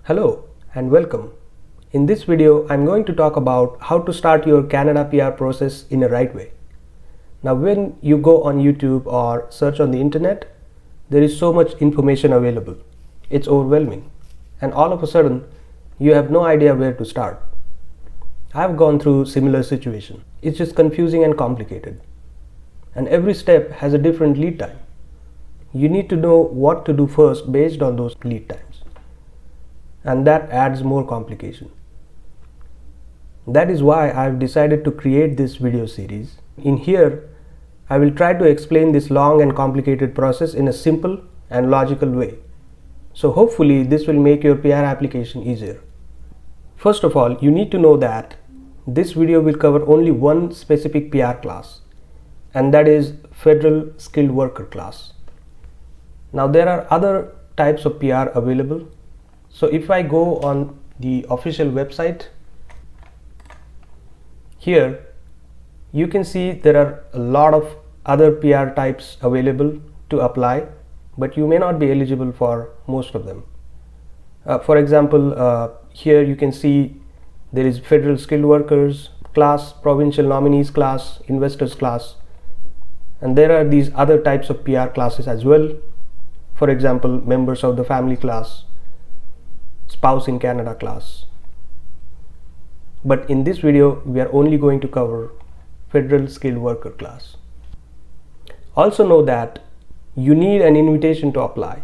Hello and welcome. In this video, I'm going to talk about how to start your Canada PR process in a right way. Now, when you go on YouTube or search on the internet, there is so much information available. It's overwhelming. And all of a sudden, you have no idea where to start. I've gone through similar situation. It's just confusing and complicated. And every step has a different lead time. You need to know what to do first based on those lead times. And that adds more complication. That is why I've decided to create this video series. In here, I will try to explain this long and complicated process in a simple and logical way. So hopefully this will make your PR application easier. First of all, you need to know that this video will cover only one specific PR class, and that is Federal Skilled Worker class. Now there are other types of PR available. So if I go on the official website, here you can see there are a lot of other PR types available to apply, but you may not be eligible for most of them. For example, here you can see there is Federal Skilled Workers class, Provincial Nominees class, Investors class, and there are these other types of PR classes as well. For example, Members of the Family class, Spouse in Canada class. But in this video, we are only going to cover Federal Skilled Worker class. Also know that you need an invitation to apply.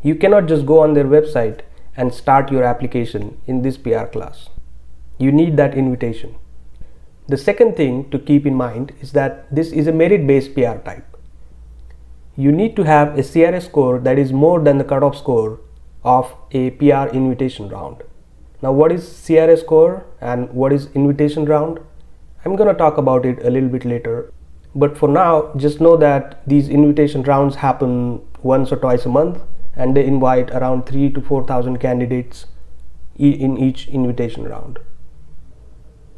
You cannot just go on their website and start your application in this PR class. You need that invitation. The second thing to keep in mind is that this is a merit-based PR type. You need to have a CRS score that is more than the cutoff score of a PR invitation round. Now, what is CRS score and what is invitation round? I'm going to talk about it a little bit later. But for now, just know that these invitation rounds happen once or twice a month, and they invite around 3,000 to 4,000 candidates in each invitation round.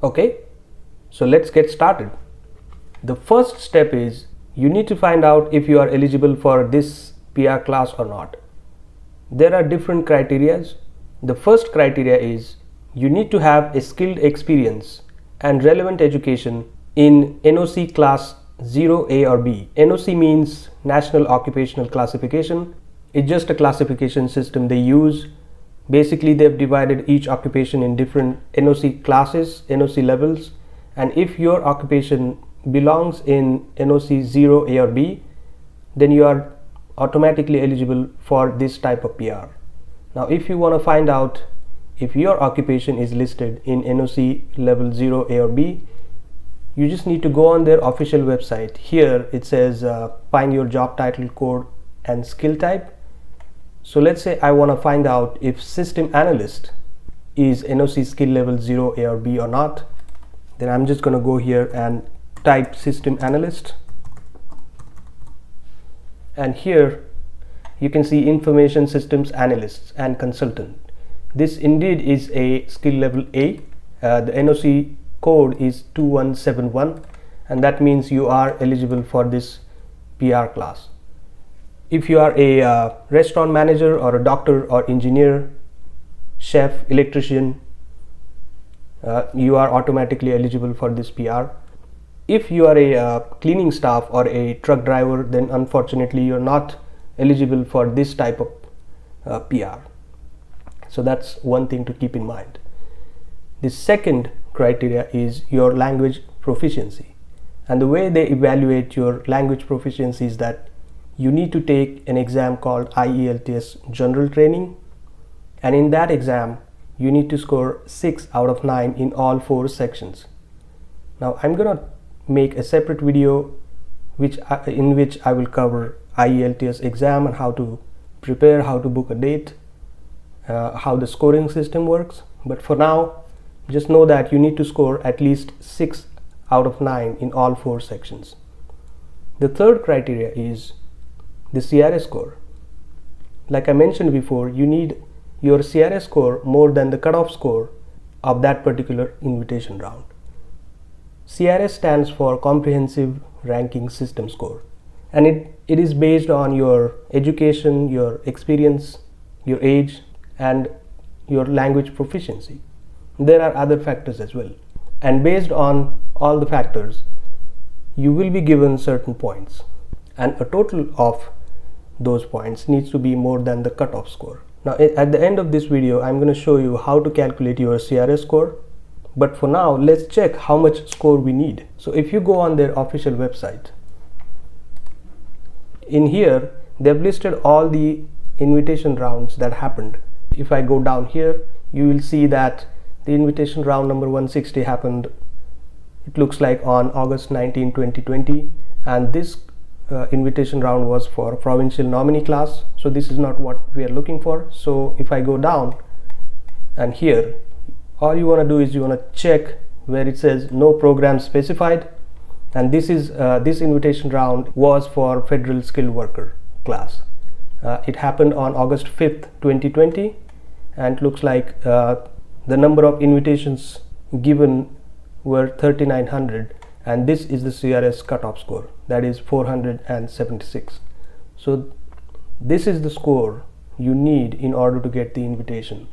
Okay, so let's get started. The first step is you need to find out if you are eligible for this PR class or not. There are different criteria. The first criteria is you need to have a skilled experience and relevant education in NOC class 0A or B. NOC means National Occupational Classification. It's just a classification system they use. Basically, they've divided each occupation in different NOC classes, NOC levels, and if your occupation belongs in NOC 0A or B, then you are automatically eligible for this type of PR. Now, if you want to find out if your occupation is listed in NOC level 0A or B, you just need to go on their official website. Here it says find your job title, code and skill type. So let's say I want to find out if system analyst is NOC skill level 0A or B or not. Then I'm just going to go here and type system analyst. And here you can see information systems analysts and consultant. This indeed is a skill level A. The NOC code is 2171, and that means you are eligible for this PR class. If you are a restaurant manager or a doctor or engineer, chef, electrician, you are automatically eligible for this PR. If you are a cleaning staff or a truck driver, then unfortunately you're not eligible for this type of PR. So that's one thing to keep in mind. The second criteria is your language proficiency. And the way they evaluate your language proficiency is that you need to take an exam called IELTS General Training. And in that exam, you need to score 6 out of 9 in all 4 sections. Now I'm going to make a separate video in which I will cover IELTS exam and how to prepare, how to book a date, how the scoring system works. But for now, just know that you need to score at least 6 out of 9 in all 4 sections. The third criteria is the CRS score. Like I mentioned before, you need your CRS score more than the cutoff score of that particular invitation round. CRS stands for Comprehensive Ranking System Score, and it is based on your education, your experience, your age, and your language proficiency. There are other factors as well, and based on all the factors you will be given certain points, and a total of those points needs to be more than the cutoff score. Now at the end of this video I'm going to show you how to calculate your CRS score, but for now let's check how much score we need. So if you go on their official website, in here they've listed all the invitation rounds that happened. If I go down here, you will see that the invitation round number 160 happened, it looks like on August 19, 2020, and this invitation round was for provincial nominee class, so this is not what we are looking for. So if I go down, and here all you want to do is you want to check where it says no program specified, and this is this invitation round was for federal skilled worker class. It happened on August 5th, 2020, and it looks like the number of invitations given were 3900, and this is the CRS cutoff score, that is 476. So this is the score you need in order to get the invitation.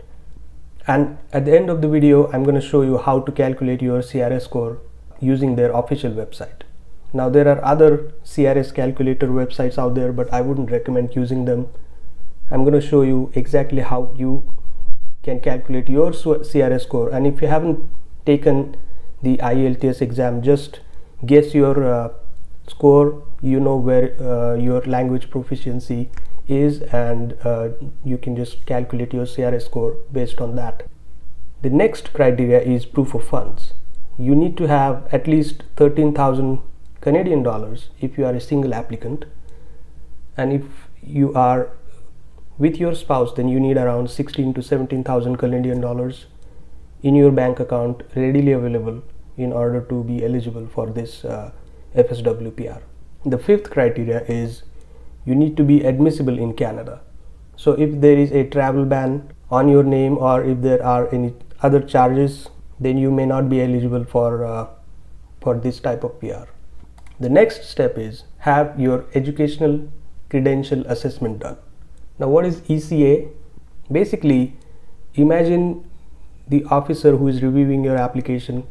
And at the end of the video I'm going to show you how to calculate your CRS score using their official website. Now there are other CRS calculator websites out there, but I wouldn't recommend using them. I'm going to show you exactly how you can calculate your CRS score, and if you haven't taken the IELTS exam, just guess your score, you know where your language proficiency is, and you can just calculate your CRS score based on that. The next criteria is proof of funds. You need to have at least 13,000 Canadian dollars if you are a single applicant, and if you are with your spouse, then you need around 16 to 17,000 Canadian dollars in your bank account readily available in order to be eligible for this FSW PR. The fifth criteria is you need to be admissible in Canada. So if there is a travel ban on your name, or if there are any other charges, then you may not be eligible for this type of PR. The next step is have your educational credential assessment done. Now what is ECA? Basically, imagine the officer who is reviewing your application.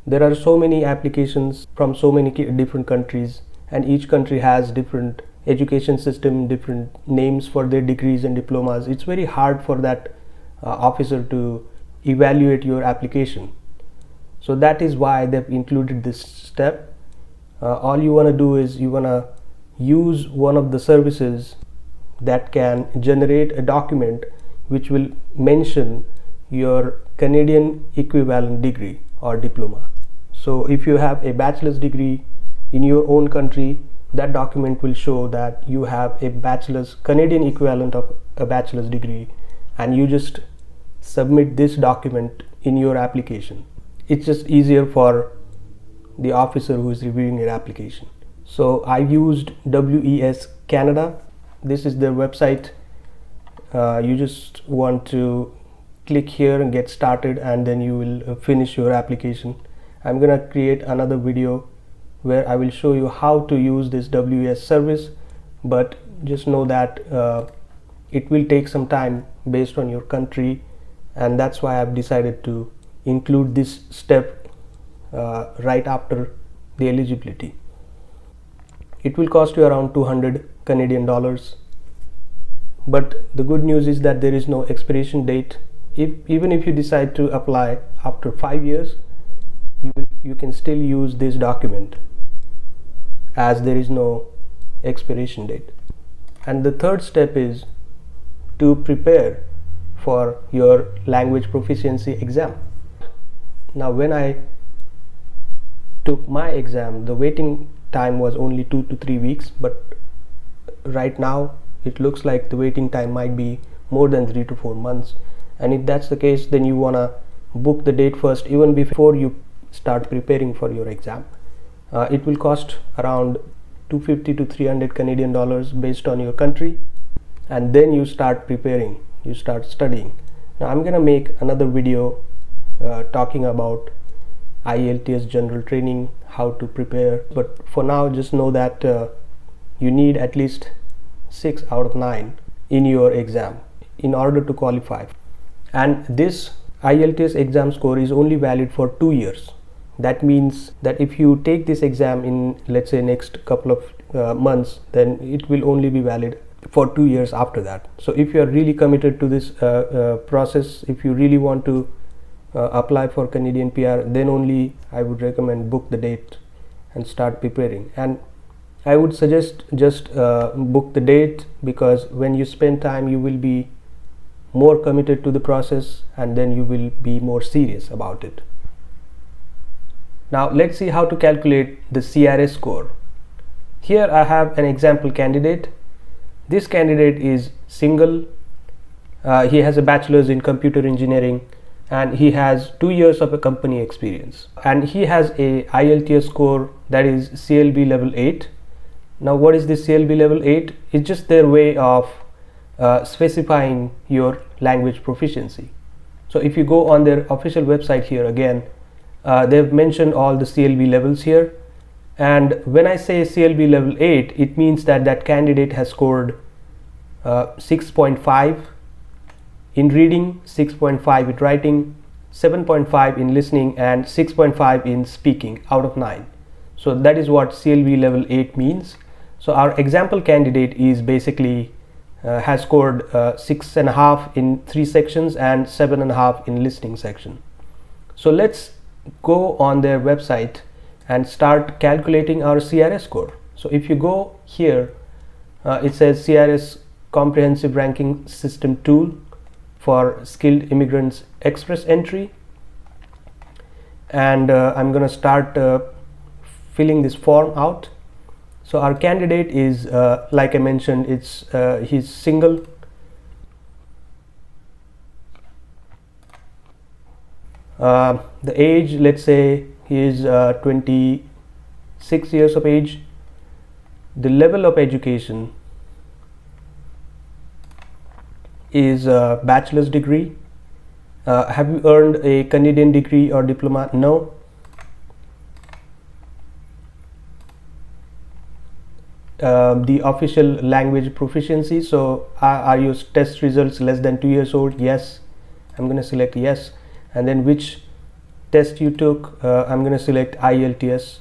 There are so many applications from so many different countries, and each country has different education system, different names for their degrees and diplomas. It's very hard for that officer to evaluate your application. So that is why they've included this step. All you want to do is you want to use one of the services that can generate a document which will mention your Canadian equivalent degree or diploma. So if you have a bachelor's degree in your own country, that document will show that you have a bachelor's Canadian equivalent of a bachelor's degree, and you just submit this document in your application. It's just easier for the officer who is reviewing your application. So I used WES Canada. This is their website. You just want to click here and get started, and then you will finish your application. I'm gonna create another video where I will show you how to use this WES service, but just know that it will take some time based on your country, and that's why I've decided to include this step right after the eligibility. It will cost you around 200 Canadian dollars, but the good news is that there is no expiration date. Even if you decide to apply after 5 years, you can still use this document, as there is no expiration date. And the third step is to prepare for your language proficiency exam. Now when I took my exam, the waiting time was only 2 to 3 weeks, but right now it looks like the waiting time might be more than 3 to 4 months. And if that's the case, then you want to book the date first, even before you start preparing for your exam. It will cost around 250 to 300 Canadian dollars based on your country, and then you start preparing, you start studying. Now I'm gonna make another video talking about IELTS general training, how to prepare, but for now just know that you need at least 6 out of 9 in your exam in order to qualify. and this IELTS exam score is only valid for 2 years. That means that if you take this exam in, let's say, next couple of months, then it will only be valid for 2 years after that. So if you are really committed to this process, if you really want to apply for Canadian PR, then only I would recommend book the date and start preparing. And I would suggest just book the date, because when you spend time you will be more committed to the process, and then you will be more serious about it. Now let's see how to calculate the CRS score. Here I have an example candidate. This candidate is single. He has a bachelor's in computer engineering and he has 2 years of a company experience, and he has a IELTS score that is CLB level 8. Now what is this CLB level 8? It's just their way of specifying your language proficiency. So if you go on their official website here again, they've mentioned all the CLB levels here, and when I say CLB level 8, it means that that candidate has scored 6.5 in reading, 6.5 in writing, 7.5 in listening, and 6.5 in speaking out of 9. So that is what CLB level 8 means. So our example candidate is basically has scored 6.5 in 3 sections and 7.5 in listening section. So let's go on their website and start calculating our CRS score. So if you go here, it says CRS Comprehensive Ranking System Tool for Skilled Immigrants Express Entry, and I'm going to start filling this form out. So our candidate is like I mentioned, it's he's single. The age, let's say he is 26 years of age. The level of education is a bachelor's degree. Have you earned a Canadian degree or diploma? No. The official language proficiency, so are your test results less than 2 years old? Yes. I'm going to select yes. And then which test you took, I'm going to select IELTS,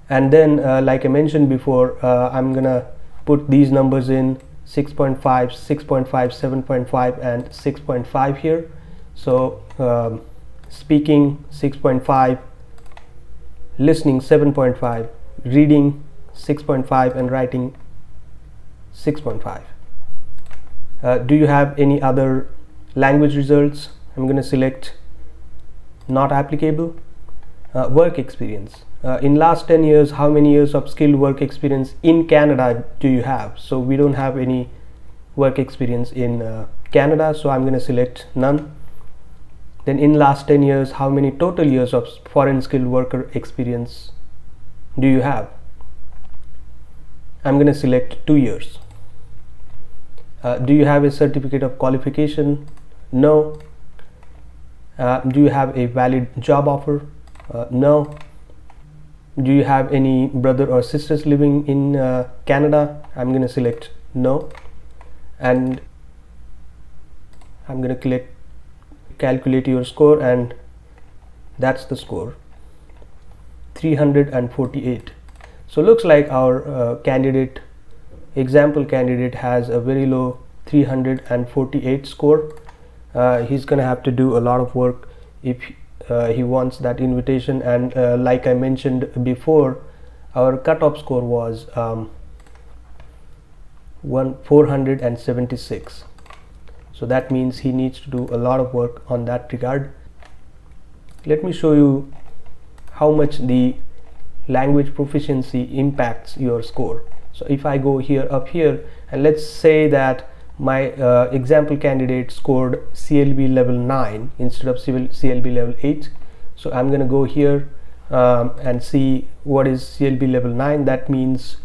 and then like I mentioned before, I'm going to put these numbers in: 6.5, 6.5, 7.5 and 6.5 here. So speaking 6.5, listening 7.5, reading 6.5 and writing 6.5. Do you have any other language results? I'm going to select not applicable. Work experience. In last 10 years, how many years of skilled work experience in Canada do you have? So we don't have any work experience in Canada, so I'm going to select none. Then in last 10 years, how many total years of foreign skilled worker experience do you have? I'm going to select 2 years. Do you have a certificate of qualification? No. Do you have a valid job offer? No. Do you have any brother or sisters living in Canada? I'm going to select no, and I'm going to calculate your score, and that's the score, 348. So looks like our example candidate has a very low 348 score. He's gonna have to do a lot of work if he wants that invitation, and like I mentioned before, our cutoff score was 476. So that means he needs to do a lot of work on that regard. Let me show you how much the language proficiency impacts your score. So if I go up here, and let's say that my example candidate scored CLB level 9 instead of CLB level 8. So I'm going to go here and see what is CLB level 9. That means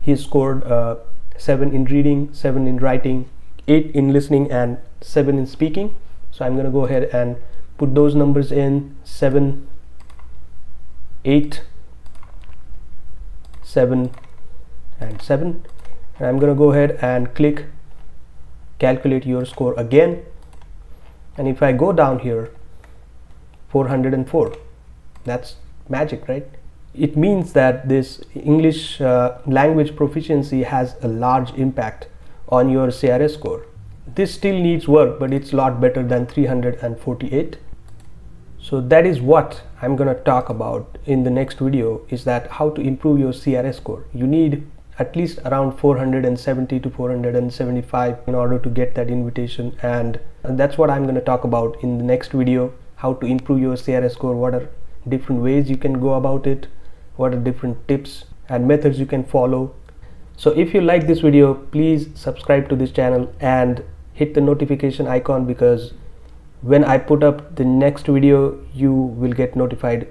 he scored 7 in reading, 7 in writing, 8 in listening and 7 in speaking. So I'm going to go ahead and put those numbers in: 7, 8, 7 and 7, and I'm going to go ahead and click calculate your score again, And if I go down here, 404, that's magic, right? It means that this English language proficiency has a large impact on your CRS score. This still needs work, but it's a lot better than 348. So that is what I'm gonna talk about in the next video, is that how to improve your CRS score. You need at least around 470 to 475 in order to get that invitation, and that's what I'm going to talk about in the next video. How to improve your CRS score, what are different ways you can go about it, what are different tips and methods you can follow. So if you like this video, please subscribe to this channel and hit the notification icon, because when I put up the next video you will get notified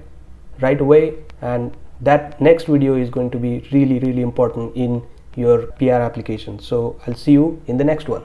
right away, and that next video is going to be really important in your PR application. So I'll see you in the next one.